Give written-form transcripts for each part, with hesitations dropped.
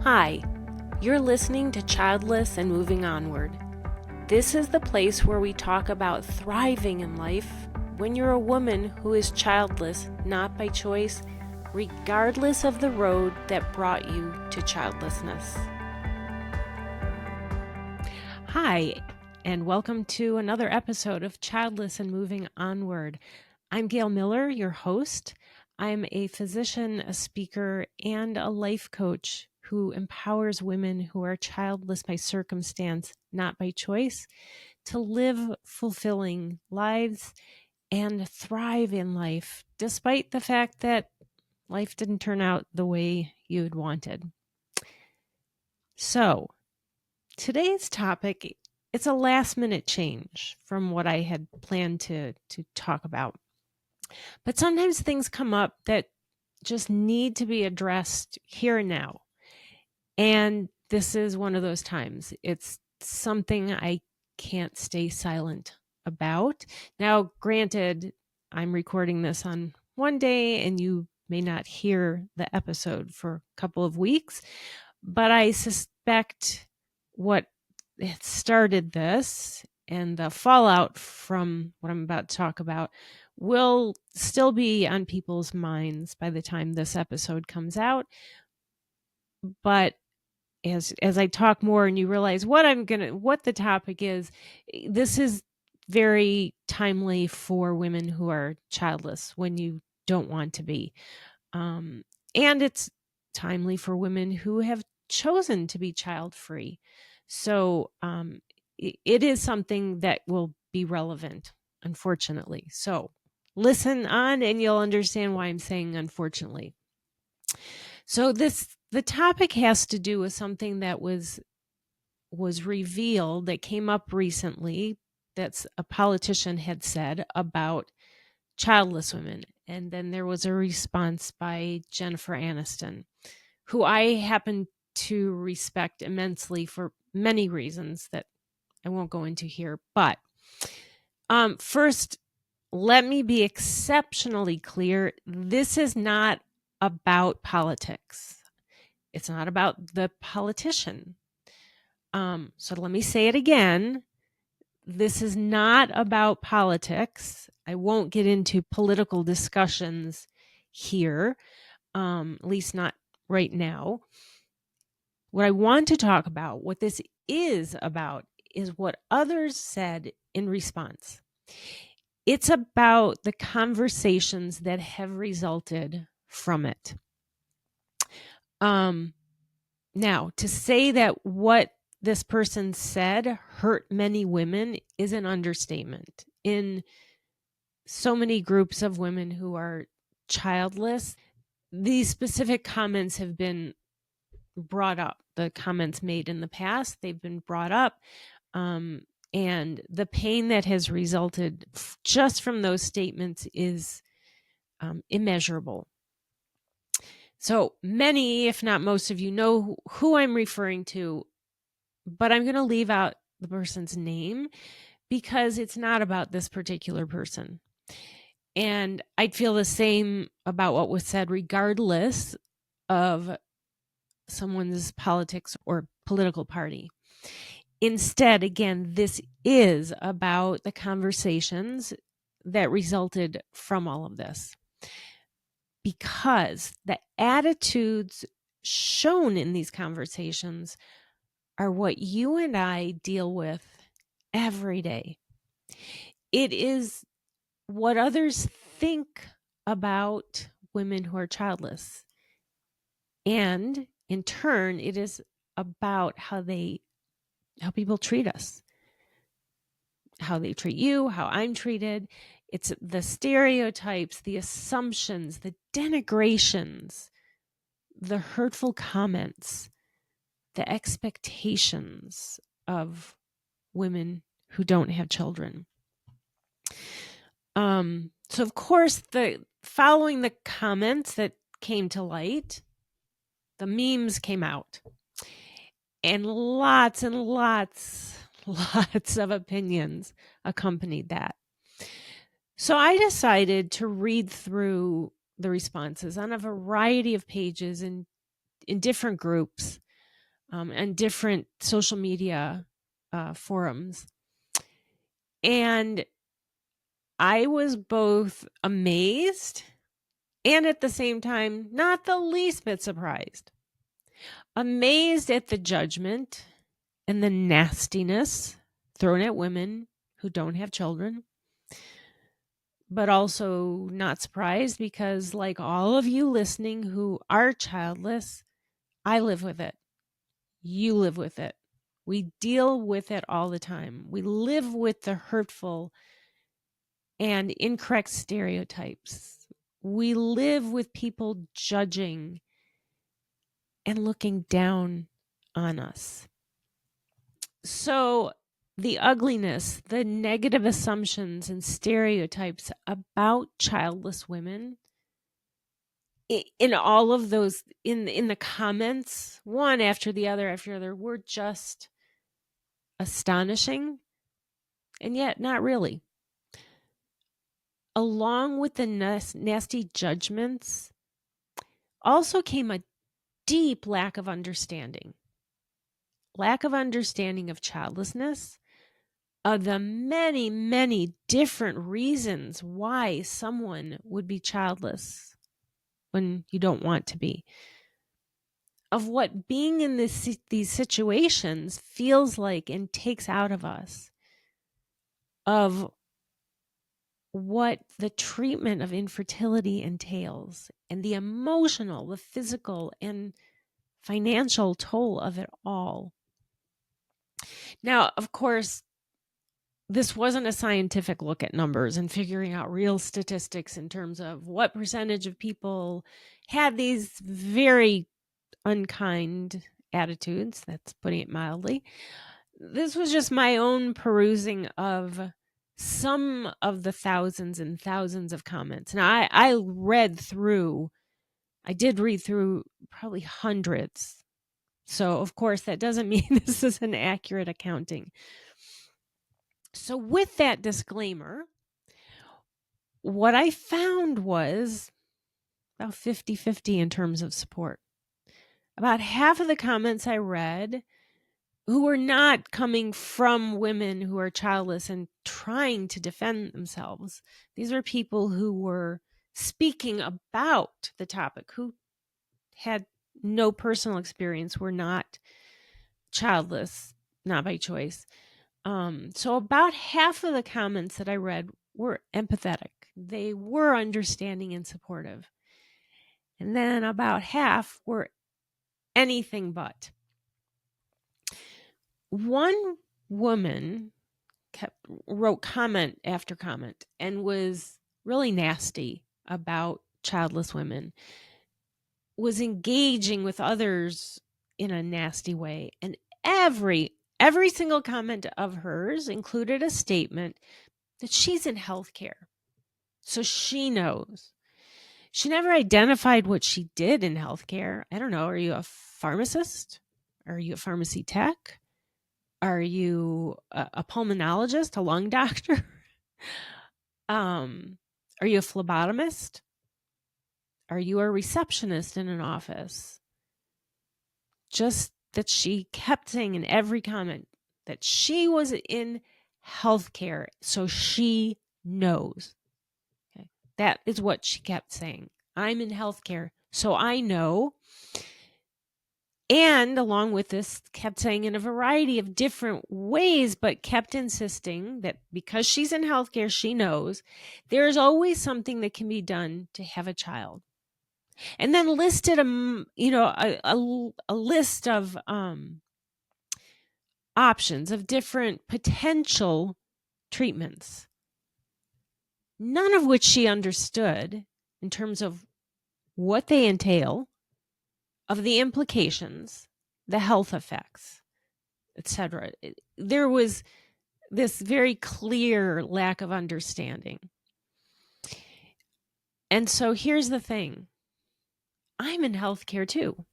Hi, you're listening to Childless and Moving Onward. This is the place where we talk about thriving in life when you're a woman who is childless, not by choice, regardless of the road that brought you to childlessness. Hi, and welcome to another episode of Childless and Moving Onward. I'm Gail Miller, your host. I'm a physician, a speaker, and a life coach who empowers women who are childless by circumstance, not by choice, to live fulfilling lives and thrive in life, despite the fact that life didn't turn out the way you'd wanted. So, today's topic, it's a last-minute change from what I had planned to talk about. But sometimes things come up that just need to be addressed here and now. And this is one of those times. It's something I can't stay silent about. Now, granted, I'm recording this on one day and you may not hear the episode for a couple of weeks, but I suspect what started this and the fallout from what I'm about to talk about will still be on people's minds by the time this episode comes out. But as I talk more and you realize what the topic is, this is very timely for women who are childless when you don't want to be. And it's timely for women who have chosen to be child-free. So it is something that will be relevant, unfortunately. So listen on and you'll understand why I'm saying unfortunately. So the topic has to do with something that was revealed that came up recently that's a politician had said about childless women. And then there was a response by Jennifer Aniston, who I happen to respect immensely for many reasons that I won't go into here. But first, let me be exceptionally clear. This is not about politics. It's not about the politician. So let me say it again. This is not about politics. I won't get into political discussions here, at least not right now. What I want to talk about, what this is about, is what others said in response. It's about the conversations that have resulted from it. Now, to say that what this person said hurt many women is an understatement. In so many groups of women who are childless, these specific comments have been brought up. The comments made in the past, they've been brought up. And the pain that has resulted just from those statements is immeasurable. So many, if not most of you, know who I'm referring to, but I'm going to leave out the person's name because it's not about this particular person. And I'd feel the same about what was said regardless of someone's politics or political party. Instead, again, this is about the conversations that resulted from all of this. Because the attitudes shown in these conversations are what you and I deal with every day. It is what others think about women who are childless. And in turn, it is about how people treat us, how they treat you, how I'm treated. It's the stereotypes, the assumptions, the denigrations, the hurtful comments, the expectations of women who don't have children. So of course, following the comments that came to light, the memes came out, and lots of opinions accompanied that. So I decided to read through the responses on a variety of pages in different groups and different social media forums. And I was both amazed and at the same time, not the least bit surprised. Amazed at the judgment and the nastiness thrown at women who don't have children, but also not surprised because, like all of you listening who are childless, I live with it. You live with it. We deal with it all the time. We live with the hurtful and incorrect stereotypes. We live with people judging and looking down on us. So the ugliness, the negative assumptions and stereotypes about childless women in all of those, in the comments, one after the other, were just astonishing, and yet not really. Along with the nasty judgments also came a deep lack of understanding of childlessness, of the many, many different reasons why someone would be childless when you don't want to be, of what being in these situations feels like and takes out of us, of what the treatment of infertility entails, and the emotional, the physical, and financial toll of it all. Now, of course, this wasn't a scientific look at numbers and figuring out real statistics in terms of what percentage of people had these very unkind attitudes. That's putting it mildly. This was just my own perusing of some of the thousands and thousands of comments. Now, I did read through probably hundreds. So, of course, that doesn't mean this is an accurate accounting. So with that disclaimer, what I found was about 50-50 in terms of support. About half of the comments I read who were not coming from women who are childless and trying to defend themselves. These were people who were speaking about the topic, who had no personal experience, were not childless, not by choice. So about half of the comments that I read were empathetic. They were understanding and supportive. And then about half were anything but. One woman wrote comment after comment and was really nasty about childless women, was engaging with others in a nasty way. And every single comment of hers included a statement that she's in healthcare, so she knows. She never identified what she did in healthcare. I don't know. Are you a pharmacist? Are you a pharmacy tech? Are you a pulmonologist, a lung doctor? Are you a phlebotomist? Are you a receptionist in an office? Just that she kept saying in every comment that she was in healthcare, so she knows. Okay. That is what she kept saying. I'm in healthcare, so I know. And along with this, kept saying in a variety of different ways, but kept insisting that because she's in healthcare, she knows there's always something that can be done to have a child. And then listed a list of options of different potential treatments, none of which she understood in terms of what they entail, of the implications, the health effects, etc. There was this very clear lack of understanding. And so here's the thing. I'm in healthcare too.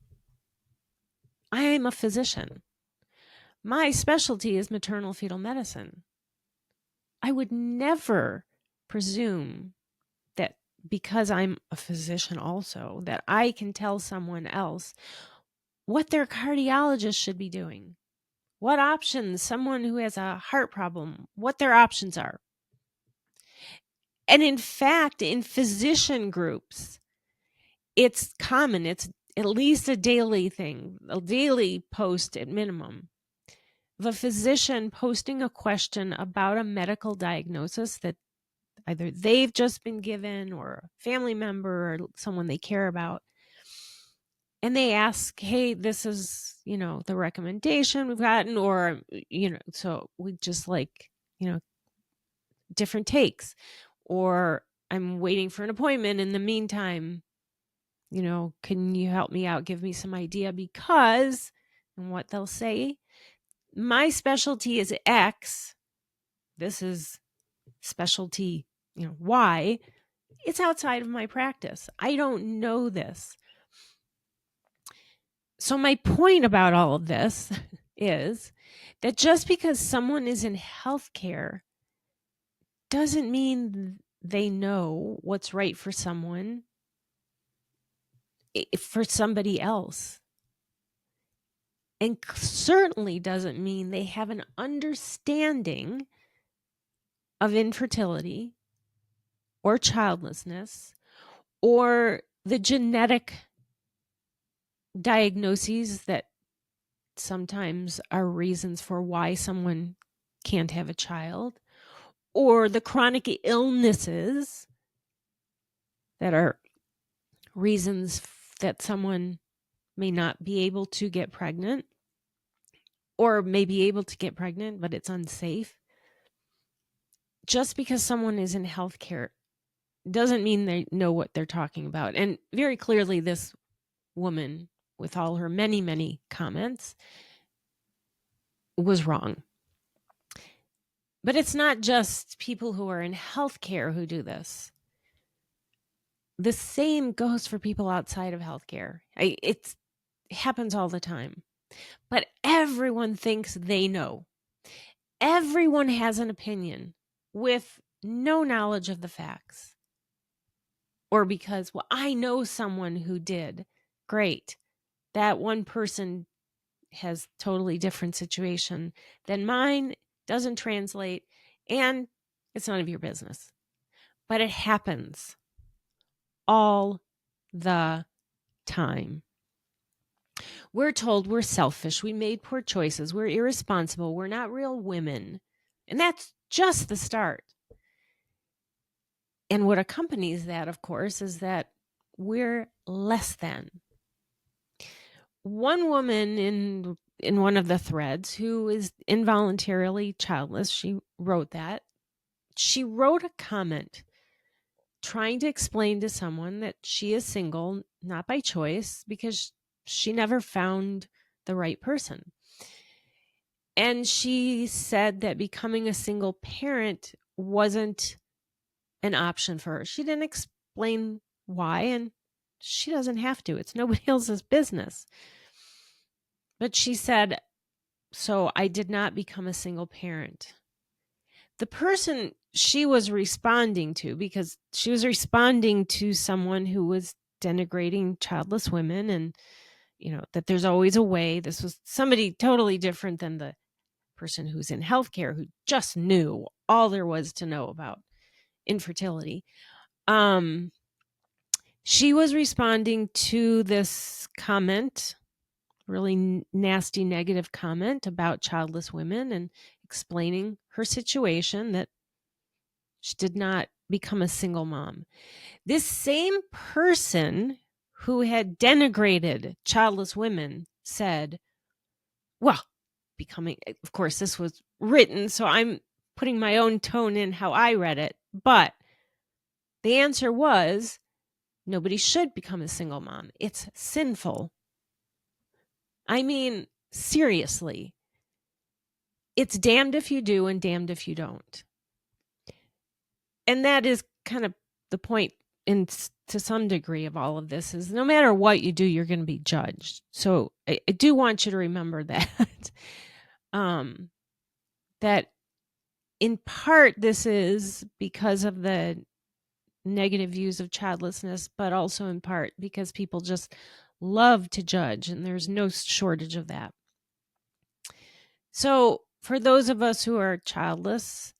I am a physician. My specialty is maternal fetal medicine. I would never presume that because I'm a physician also, that I can tell someone else what their cardiologist should be doing, what options someone who has a heart problem, what their options are. And in fact, in physician groups, it's common. It's at least a daily thing, a daily post at minimum, of a physician posting a question about a medical diagnosis that either they've just been given or a family member or someone they care about. And they ask, hey, this is, the recommendation we've gotten, or, so we just like, different takes, or I'm waiting for an appointment in the meantime, can you help me out? Give me some idea because, and what they'll say, my specialty is X. This is specialty, Y. It's outside of my practice. I don't know this. So my point about all of this is that just because someone is in healthcare doesn't mean they know what's right for someone, for somebody else. And certainly doesn't mean they have an understanding of infertility or childlessness or the genetic diagnoses that sometimes are reasons for why someone can't have a child, or the chronic illnesses that are reasons that someone may not be able to get pregnant, or may be able to get pregnant, but it's unsafe. Just because someone is in healthcare doesn't mean they know what they're talking about. And very clearly, this woman, with all her many, many comments, was wrong. But it's not just people who are in healthcare who do this. The same goes for people outside of healthcare. It happens all the time. But everyone thinks they know. Everyone has an opinion with no knowledge of the facts. Or because, well, I know someone who did. Great. That one person has totally different situation than mine, doesn't translate, and it's none of your business. But it happens all the time. We're told we're selfish, we made poor choices, we're irresponsible, we're not real women. And that's just the start. And what accompanies that, of course, is that we're less than. One woman in one of the threads who is involuntarily childless, she wrote that. She wrote a comment trying to explain to someone that she is single, not by choice, because she never found the right person. And she said that becoming a single parent wasn't an option for her. She didn't explain why, and she doesn't have to. It's nobody else's business. But she said, so I did not become a single parent. The person she was responding to, because she was responding to someone who was denigrating childless women and, that there's always a way. This was somebody totally different than the person who's in healthcare who just knew all there was to know about infertility. She was responding to this comment, really nasty, negative comment about childless women, and explaining her situation, that she did not become a single mom. This same person who had denigrated childless women said, well, of course, this was written, so I'm putting my own tone in how I read it, but the answer was, nobody should become a single mom. It's sinful. I mean, seriously. It's damned if you do and damned if you don't. And that is kind of the point to some degree of all of this, is no matter what you do, you're going to be judged. So I do want you to remember that, that in part, this is because of the negative views of childlessness, but also in part because people just love to judge, and there's no shortage of that. So for those of us who are childless,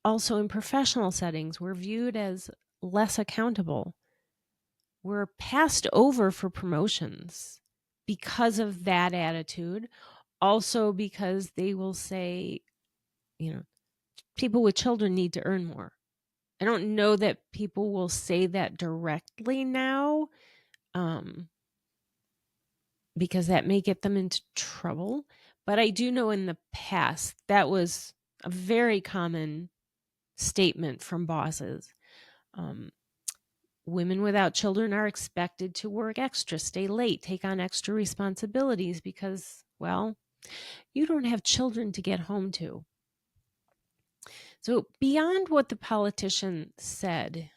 also in professional settings, we're viewed as less accountable. We're passed over for promotions because of that attitude. Also because they will say, people with children need to earn more. I don't know that people will say that directly now, because that may get them into trouble. But I do know in the past that was a very common statement from bosses. Women without children are expected to work extra, stay late, take on extra responsibilities because, well, you don't have children to get home to. So beyond what the politician said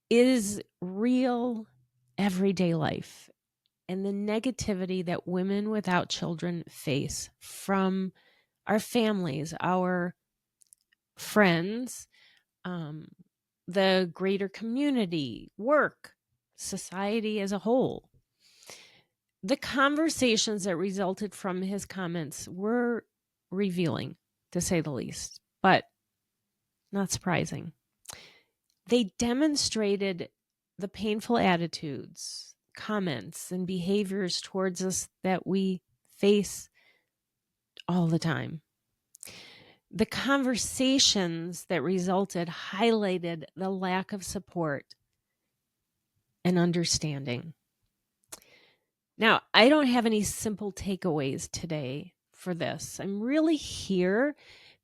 is real everyday life and the negativity that women without children face from our families, our friends, the greater community, work, society as a whole. The conversations that resulted from his comments were revealing, to say the least, but not surprising. They demonstrated the painful attitudes, comments, and behaviors towards us that we face all the time. The conversations that resulted highlighted the lack of support and understanding. Now, I don't have any simple takeaways today for this. I'm really here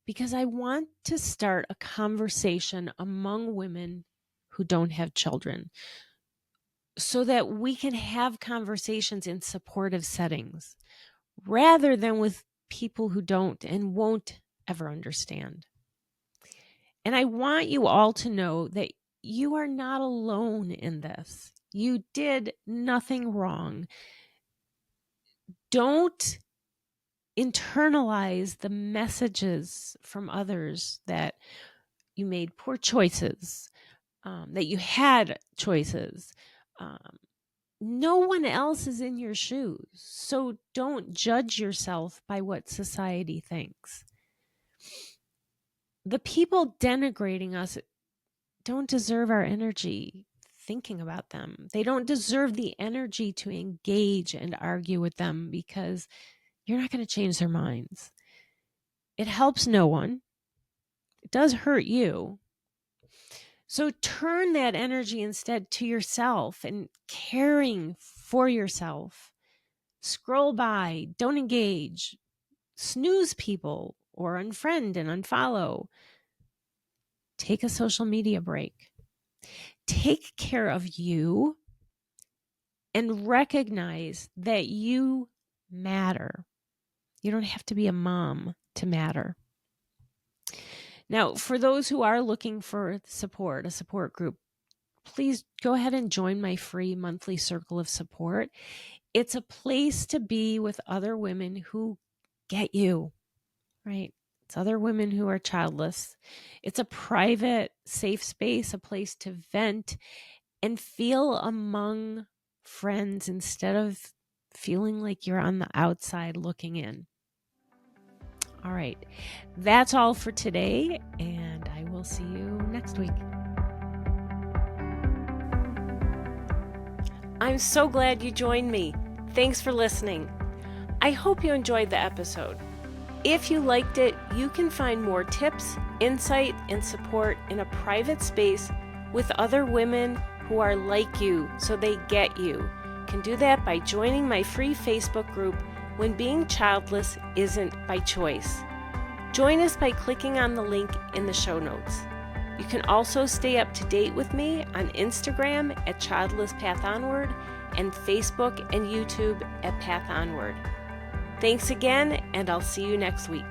because I want to start a conversation among women who don't have children so that we can have conversations in supportive settings rather than with people who don't and won't ever understand. And I want you all to know that you are not alone in this. You did nothing wrong. Don't internalize the messages from others that you made poor choices, that you had choices. No one else is in your shoes, so don't judge yourself by what society thinks. The people denigrating us don't deserve our energy thinking about them. They don't deserve the energy to engage and argue with them because you're not going to change their minds. It helps no one. It does hurt you. So turn that energy instead to yourself and caring for yourself. Scroll by, don't engage, snooze people or unfriend and unfollow. Take a social media break. Take care of you and recognize that you matter. You don't have to be a mom to matter. Now, for those who are looking for support, a support group, please go ahead and join my free monthly circle of support. It's a place to be with other women who get you, right? It's other women who are childless. It's a private, safe space, a place to vent and feel among friends instead of feeling like you're on the outside looking in. All right, that's all for today, and I will see you next week. I'm so glad you joined me. Thanks for listening. I hope you enjoyed the episode. If you liked it, you can find more tips, insight, and support in a private space with other women who are like you, so they get you. You can do that by joining my free Facebook group, When Being Childless Isn't by Choice. Join us by clicking on the link in the show notes. You can also stay up to date with me on Instagram at Childless Path Onward and Facebook and YouTube at Path Onward. Thanks again, and I'll see you next week.